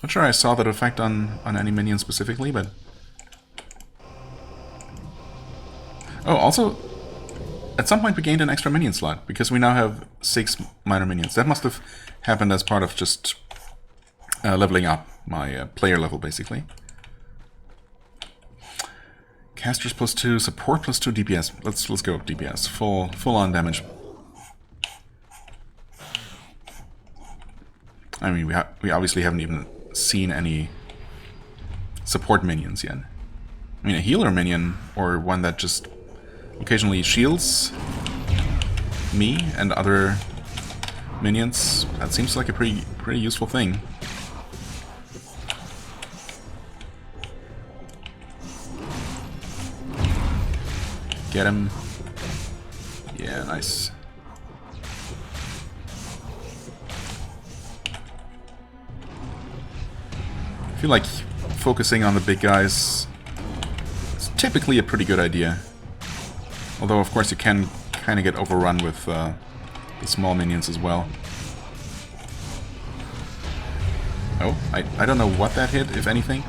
not sure I saw that effect on any minion specifically, but... Oh, also, at some point we gained an extra minion slot, because we now have 6 minor minions. That must have happened as part of just leveling up my player level, basically. Casters +2, support +2, DPS. Let's go DPS. Full on damage. I mean, we obviously haven't even seen any support minions yet. I mean, a healer minion, or one that just occasionally shields me and other minions, that seems like a pretty useful thing. Get him. Yeah, nice. I feel like focusing on the big guys is typically a pretty good idea. Although, of course, you can kind of get overrun with the small minions as well. Oh, I don't know what that hit, if anything.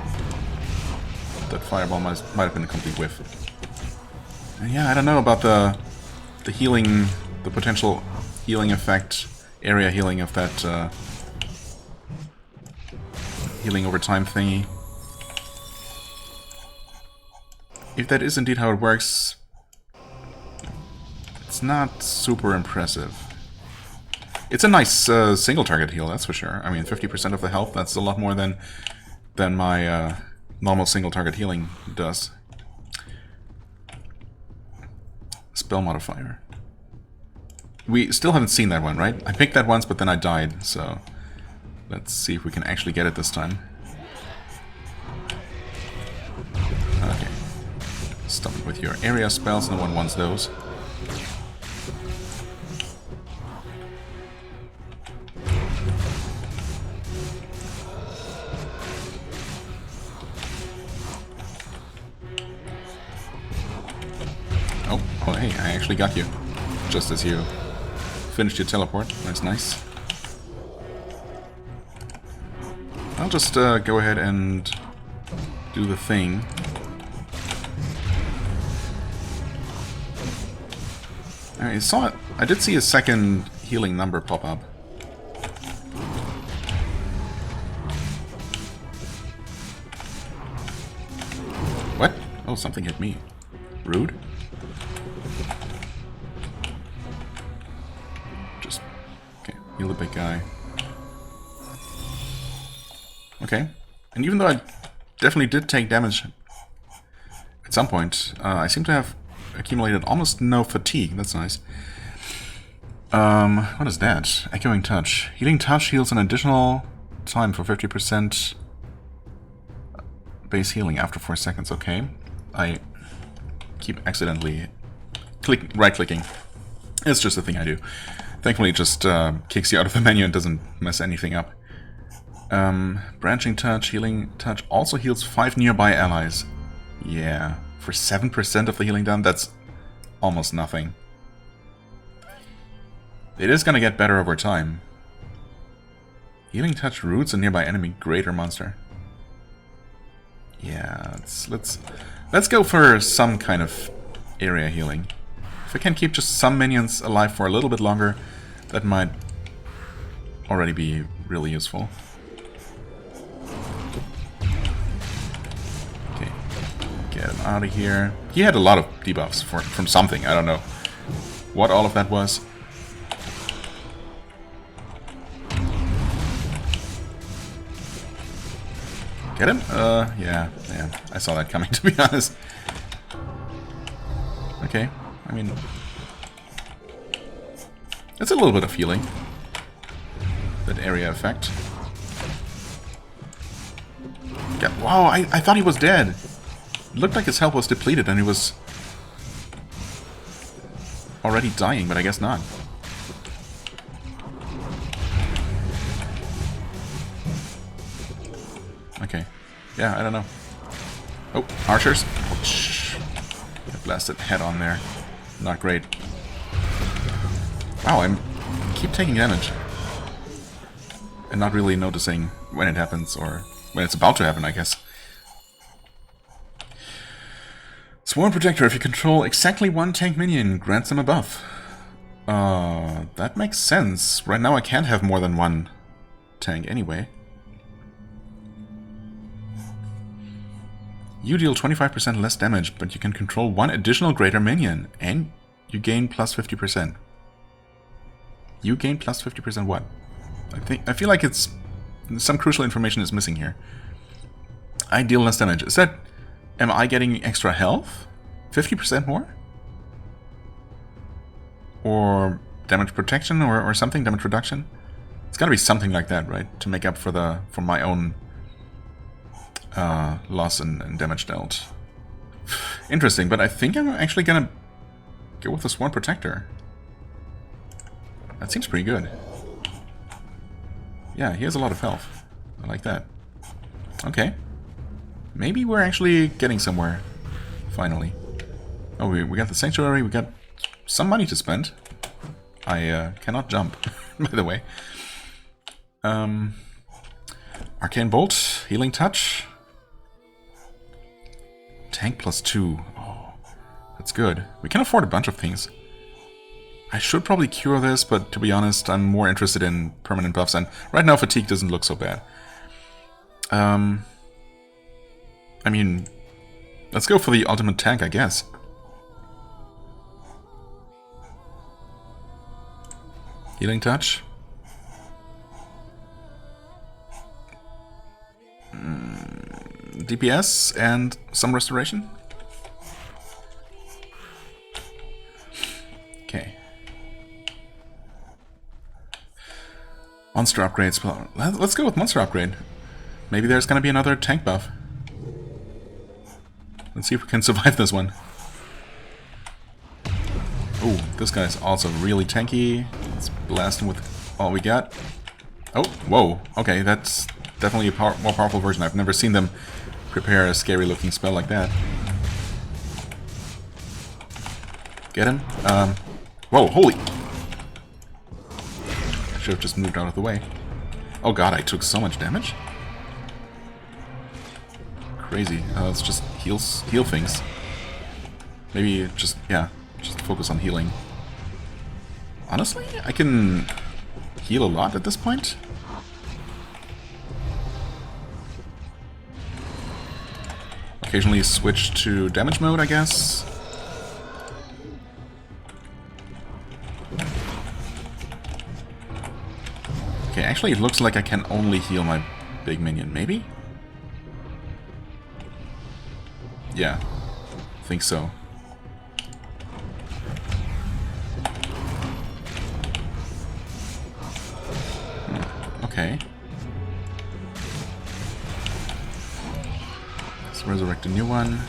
That fireball might have been a complete whiff. And yeah, I don't know about the healing, the potential healing effect, area healing of that healing over time thingy. If that is indeed how it works, it's not super impressive. It's a nice single target heal, that's for sure. I mean, 50% of the health, that's a lot more than my normal single target healing does. Spell modifier. We still haven't seen that one, right? I picked that once, but then I died, so... Let's see if we can actually get it this time. Okay. Stop it with your area spells, no one wants those. Oh, hey, I actually got you. Just as you finished your teleport. That's nice. I'll just go ahead and do the thing. I saw it. I did see a second healing number pop up. What? Oh, something hit me. Rude. Just... okay, heal the big guy. Okay. And even though I definitely did take damage at some point, I seem to have accumulated almost no fatigue. That's nice. What is that? Echoing Touch. Healing Touch heals an additional time for 50% base healing after 4 seconds. Okay. I keep accidentally right-clicking. It's just a thing I do. Thankfully it just kicks you out of the menu and doesn't mess anything up. Branching Touch, Healing Touch also heals 5 nearby allies. Yeah, for 7% of the healing done, that's almost nothing. It is gonna get better over time. Healing Touch roots a nearby enemy, greater monster. Yeah, let's go for some kind of area healing. If I can keep just some minions alive for a little bit longer, that might already be really useful. Okay, out of here. He had a lot of debuffs from something. I don't know what all of that was. Get him? Yeah. I saw that coming, to be honest. Okay, I mean... it's a little bit of healing. That area effect. Yeah, wow, I thought he was dead. It looked like his health was depleted and he was... already dying, but I guess not. Okay. Yeah, I don't know. Oh, archers. Ouch. I blasted head on there. Not great. Wow, I keep taking damage. And not really noticing when it happens, or when it's about to happen, I guess. Sworn Protector. If you control exactly one tank minion, grants them a buff. That makes sense. Right now I can't have more than one tank anyway. You deal 25% less damage, but you can control one additional greater minion, and you gain plus 50%. You gain plus 50% what? I feel like it's... some crucial information is missing here. I deal less damage. Is that... am I getting extra health? 50% more? Or damage protection or something? Damage reduction? It's gotta be something like that, right? To make up for my own... loss and damage dealt. Interesting, but I think I'm actually gonna go with the Sworn Protector. That seems pretty good. Yeah, he has a lot of health. I like that. Okay. Maybe we're actually getting somewhere. Finally. Oh, we got the Sanctuary, we got some money to spend. I cannot jump, by the way. Arcane Bolt, Healing Touch. Tank +2. Oh, that's good. We can afford a bunch of things. I should probably cure this, but to be honest, I'm more interested in permanent buffs, and right now fatigue doesn't look so bad. I mean, let's go for the ultimate tank, I guess. Healing Touch. DPS and some restoration. Okay. Monster upgrades. Well, let's go with monster upgrade. Maybe there's gonna be another tank buff. Let's see if we can survive this one. Ooh, this guy's also really tanky. Let's blast him with all we got. Oh, whoa. Okay, that's definitely a more powerful version. I've never seen them prepare a scary looking spell like that. Get him? Whoa, holy! I should have just moved out of the way. Oh god, I took so much damage? Crazy. Let's just heal things. Maybe just, yeah, just focus on healing. Honestly, I can heal a lot at this point. Occasionally switch to damage mode, I guess. Okay, actually it looks like I can only heal my big minion, maybe? Yeah, I think so. Okay. Let's resurrect a new one.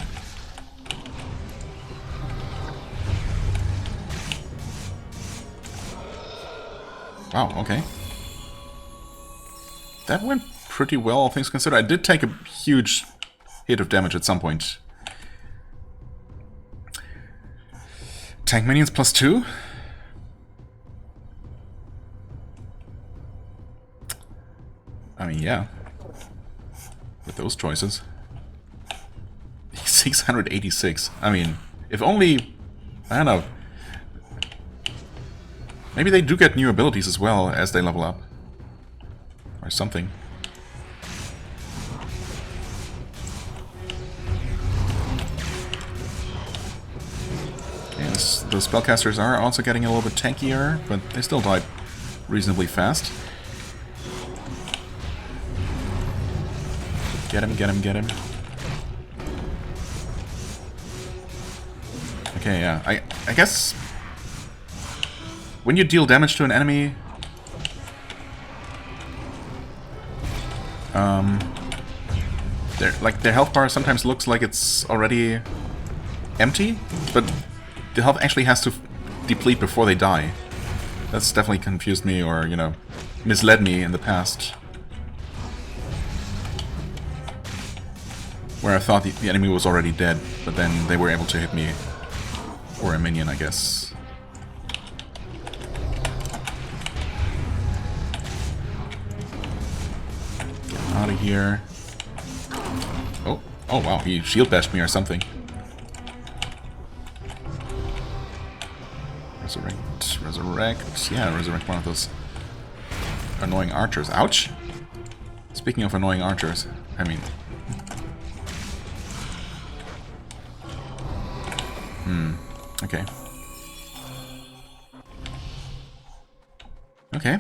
Wow, okay. That went pretty well, all things considered. I did take a huge hit of damage at some point. Tank minions +2? I mean, yeah. With those choices. 686. I mean, if only... I don't know. Maybe they do get new abilities as well as they level up. Or something. those spellcasters are also getting a little bit tankier, but they still died reasonably fast. Get him, get him, get him. Okay, yeah. I guess when you deal damage to an enemy, their health bar sometimes looks like it's already empty, but the health actually has to deplete before they die. That's definitely confused me, or, you know, misled me in the past. Where I thought the enemy was already dead, but then they were able to hit me. Or a minion, I guess. Get out of here. Oh, oh wow, he shield bashed me or something. Resurrect, resurrect. Yeah, resurrect one of those annoying archers. Ouch! Speaking of annoying archers, I mean... Okay. Okay.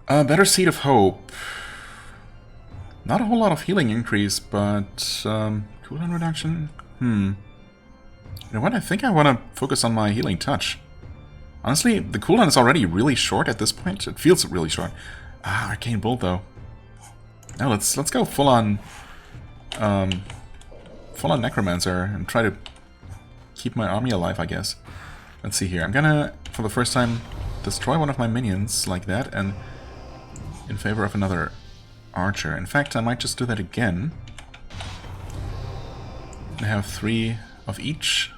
Better Seed of Hope. Not a whole lot of healing increase, but cooldown reduction? You know what? I think I want to focus on my healing touch. Honestly, the cooldown is already really short at this point. It feels really short. Ah, Arcane Bolt though. Now let's go full on Necromancer and try to keep my army alive, I guess. Let's see here. I'm gonna, for the first time, destroy one of my minions like that, and in favor of another archer. In fact, I might just do that again. I have 3 of each.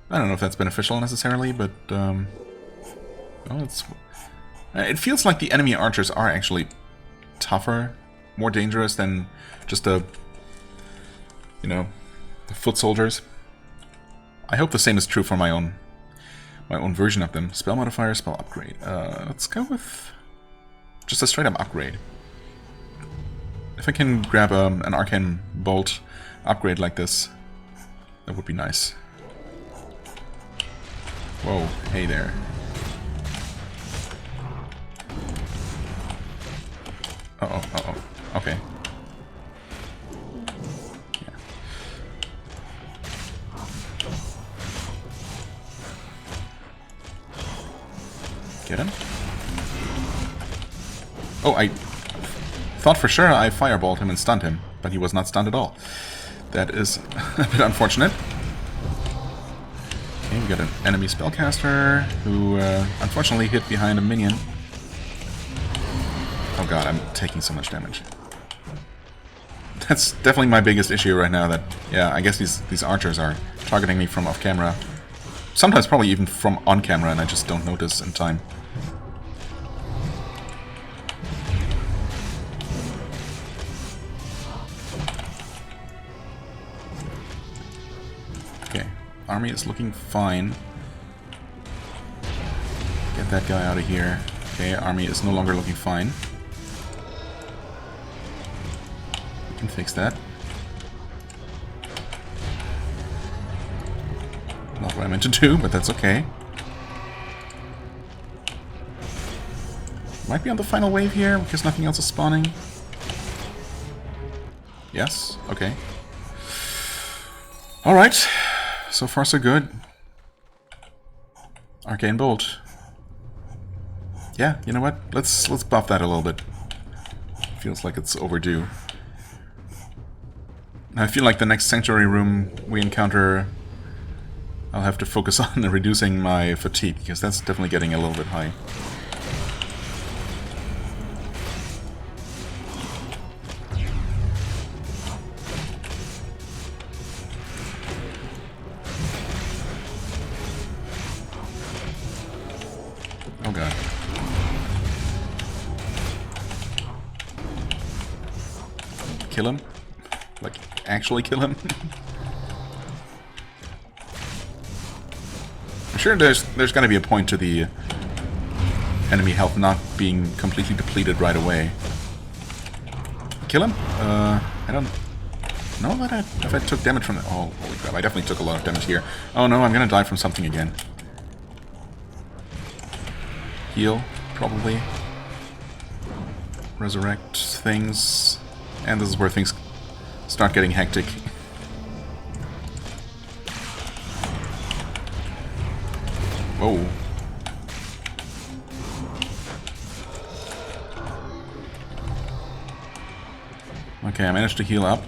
I don't know if that's beneficial necessarily, but well, it feels like the enemy archers are actually tougher, more dangerous than just the foot soldiers. I hope the same is true for my own version of them. Spell modifier, spell upgrade. Let's go with just a straight up upgrade. If I can grab an Arcane Bolt upgrade like this, that would be nice. Whoa, hey there. Uh-oh, uh-oh. Okay. Get him. Oh, I thought for sure I fireballed him and stunned him, but he was not stunned at all. That is a bit unfortunate. Okay, we got an enemy spellcaster who unfortunately hid behind a minion. Oh god, I'm taking so much damage. That's definitely my biggest issue right now, that, yeah, I guess these archers are targeting me from off camera. Sometimes probably even from on camera, and I just don't notice in time. Okay, army is looking fine. Get that guy out of here. Okay, army is no longer looking fine. We can fix that. Not what I meant to do, but that's okay. Might be on the final wave here, because nothing else is spawning. Yes? Okay. Alright. So far so good. Arcane Bolt. Yeah, you know what? Let's buff that a little bit. Feels like it's overdue. I feel like the next sanctuary room we encounter, I'll have to focus on reducing my fatigue, because that's definitely getting a little bit high. Oh god. Kill him? Like, actually kill him? I'm sure there's gonna be a point to the enemy health not being completely depleted right away. Kill him? I don't... know that if I took damage from the... Oh, holy crap, I definitely took a lot of damage here. Oh no, I'm gonna die from something again. Heal, probably. Resurrect things. And this is where things start getting hectic. Whoa. Okay, I managed to heal up.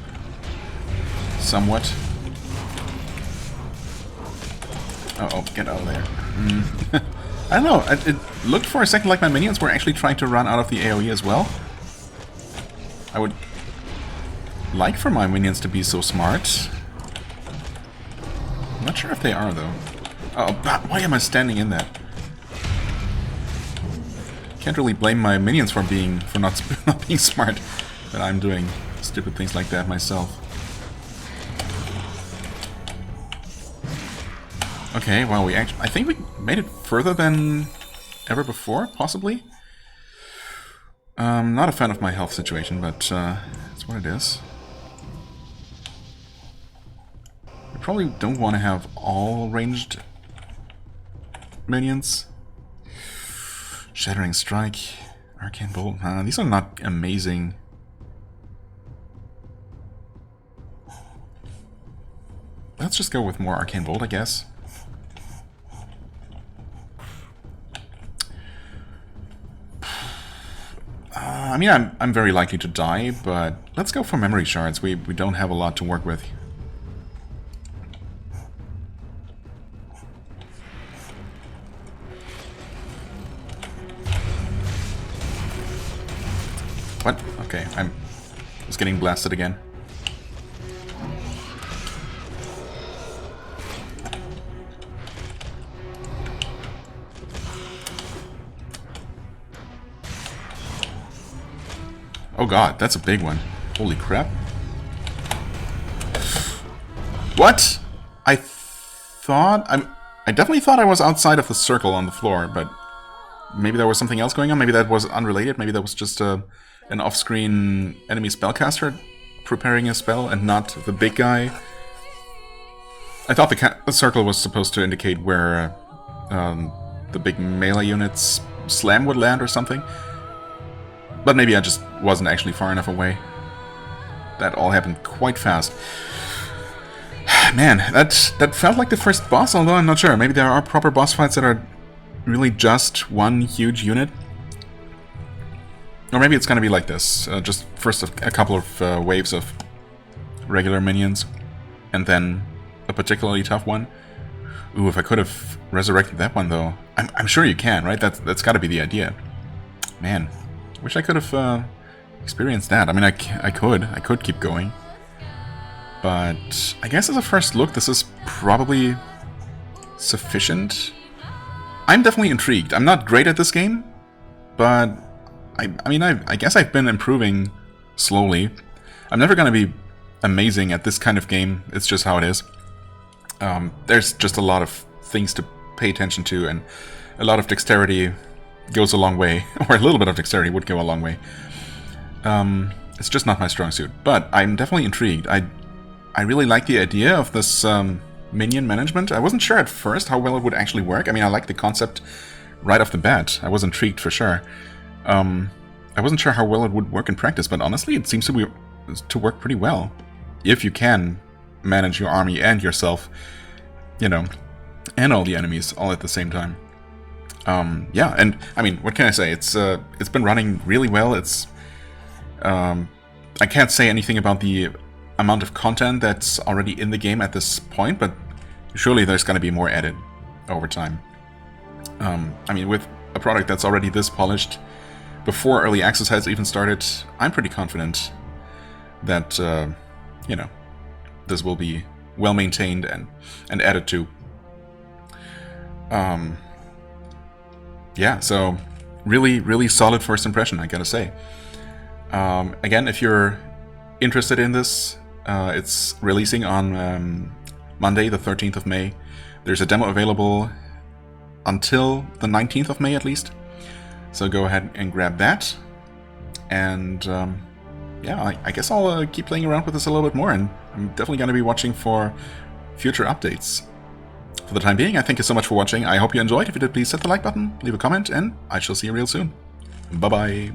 Somewhat. Uh-oh, get out of there. I don't know, it looked for a second like my minions were actually trying to run out of the AoE as well. I would like for my minions to be so smart. I'm not sure if they are, though. Oh, why am I standing in that? Can't really blame my minions for not being smart, but I'm doing stupid things like that myself. Okay, well, I think we made it further than ever before, possibly. Not a fan of my health situation, but that's what it is. We probably don't want to have all ranged minions. Shattering Strike, Arcane Bolt. These are not amazing. Let's just go with more Arcane Bolt, I guess. I mean, I'm very likely to die, but let's go for memory shards. We don't have a lot to work with. What? Okay, I was getting blasted again. Oh god, that's a big one. Holy crap. What? I definitely thought I was outside of the circle on the floor, but maybe there was something else going on. Maybe that was unrelated. Maybe that was just an off-screen enemy spellcaster preparing a spell and not the big guy. I thought the circle was supposed to indicate where the big melee unit's slam would land or something. But maybe I just wasn't actually far enough away. That all happened quite fast. Man, that felt like the first boss, although I'm not sure. Maybe there are proper boss fights that are really just one huge unit. Or maybe it's gonna be like this. Just first a couple of waves of regular minions, and then a particularly tough one. Ooh, if I could have resurrected that one, though. I'm sure you can, right? That's gotta be the idea. Man. Wish I could have experienced that. I mean, I could keep going. But I guess as a first look, this is probably sufficient. I'm definitely intrigued. I'm not great at this game, but I guess I've been improving slowly. I'm never going to be amazing at this kind of game. It's just how it is. There's just a lot of things to pay attention to, and a lot of dexterity goes a long way, or a little bit of dexterity would go a long way. It's just not my strong suit, but I'm definitely intrigued. I really like the idea of this minion management. I wasn't sure at first how well it would actually work. I mean, I like the concept right off the bat. I was intrigued for sure. I wasn't sure how well it would work in practice, but honestly, it seems to work pretty well. If you can manage your army and yourself, you know, and all the enemies all at the same time. Yeah, and I mean, what can I say? It's been running really well. I can't say anything about the amount of content that's already in the game at this point, but surely there's going to be more added over time. I mean, with a product that's already this polished, before early access has even started, I'm pretty confident that, you know, this will be well maintained and added to. Yeah, so really, really solid first impression, I gotta say. Again, if you're interested in this, it's releasing on Monday, the 13th of May. There's a demo available until the 19th of May, at least. So go ahead and grab that. And yeah, I guess I'll keep playing around with this a little bit more, and I'm definitely going to be watching for future updates. For the time being, I thank you so much for watching. I hope you enjoyed. If you did, please hit the like button, leave a comment, and I shall see you real soon. Bye-bye.